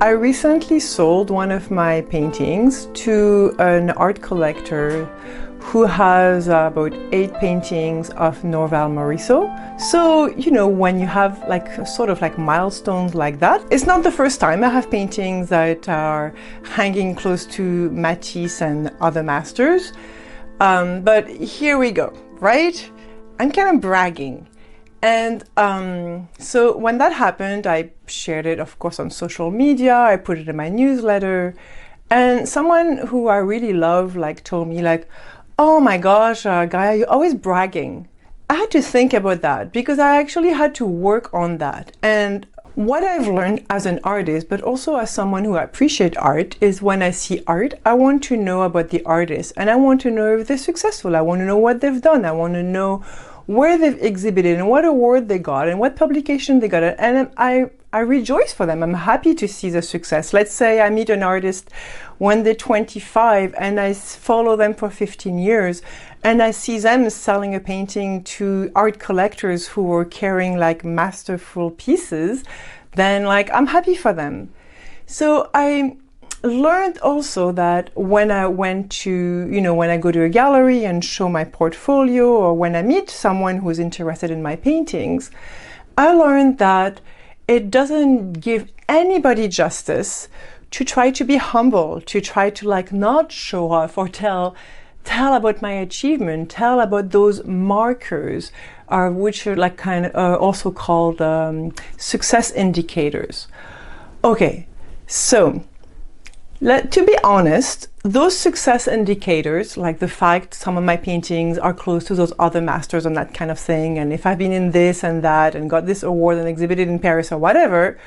I recently sold one of my paintings to an art collector who has about 8 paintings of Norval Morisot. So, you know, when you have like sort of like milestones like that, it's not the first time I have paintings that are hanging close to Matisse and other masters. But here we go, right? I'm kind of bragging. And so when that happened, I shared it, of course, on social media. I put it in my newsletter. And someone who I really love told me oh my gosh, Gaia, you're always bragging. I had to think about that because I actually had to work on that. And what I've learned as an artist, but also as someone who appreciates art, is when I see art, I want to know about the artist and I want to know if they're successful. I want to know what they've done. I want to know where they've exhibited and what award they got and what publication they got. And I rejoice for them. I'm happy to see the success. Let's say I meet an artist when they're 25 and I follow them for 15 years and I see them selling a painting to art collectors who are carrying masterful pieces, then I'm happy for them. So I learned also that when I went to, when I go to a gallery and show my portfolio, or when I meet someone who's interested in my paintings, I learned that it doesn't give anybody justice to try to be humble, to try to not show off or tell about my achievement, tell about those markers, which are also called success indicators. Okay, so to be honest, those success indicators, like the fact some of my paintings are close to those other masters and that kind of thing, and if I've been in this and that and got this award and exhibited in Paris or whatever,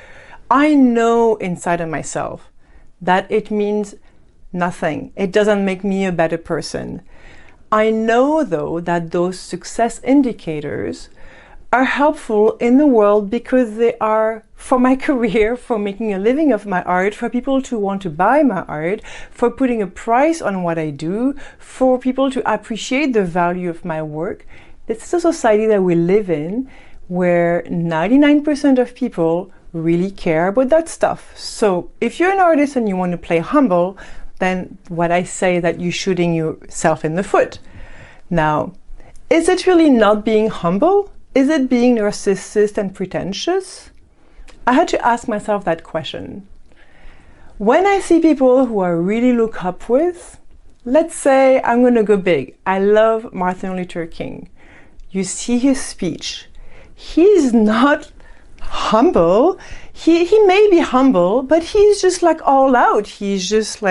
I know inside of myself that it means nothing. It doesn't make me a better person. I know, though, that those success indicators are helpful in the world because they are for my career, for making a living of my art, for people to want to buy my art, for putting a price on what I do, for people to appreciate the value of my work. This is a society that we live in where 99% of people really care about that stuff. So if you're an artist and you want to play humble, then what I say is that you're shooting yourself in the foot. Now, is it really not being humble? Is it being narcissist and pretentious? I had to ask myself that question. When I see people who I really look up with, let's say I'm going to go big. I love Martin Luther King. You see his speech. He's not humble. He may be humble, but he's just all out. He's just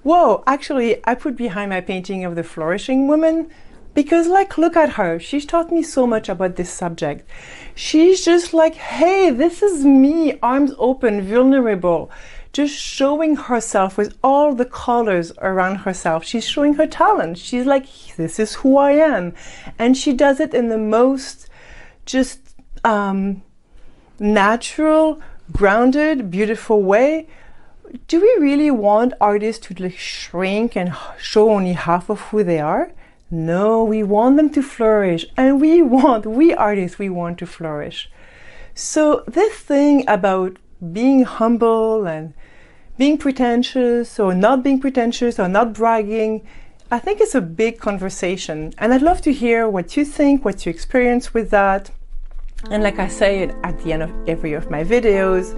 whoa, actually, I put behind my painting of the Flourishing woman because look at her. She's taught me so much about this subject. She's just hey, this is me, arms open, vulnerable, just showing herself with all the colors around herself. She's showing her talent. She's this is who I am. And she does it in the most just natural, grounded, beautiful way. Do we really want artists to shrink and show only half of who they are? No, we want them to flourish, and we artists, we want to flourish. So this thing about being humble and being pretentious or not being pretentious or not bragging, I think it's a big conversation, and I'd love to hear what you think, what you experience with that. And like I say at the end of every of my videos,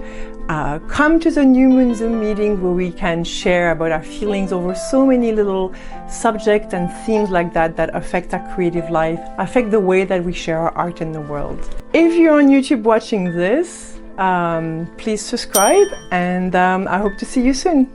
come to the New Moon Zoom meeting where we can share about our feelings over so many little subjects and themes that affect our creative life, affect the way that we share our art in the world. If you're on YouTube watching this, please subscribe, and I hope to see you soon.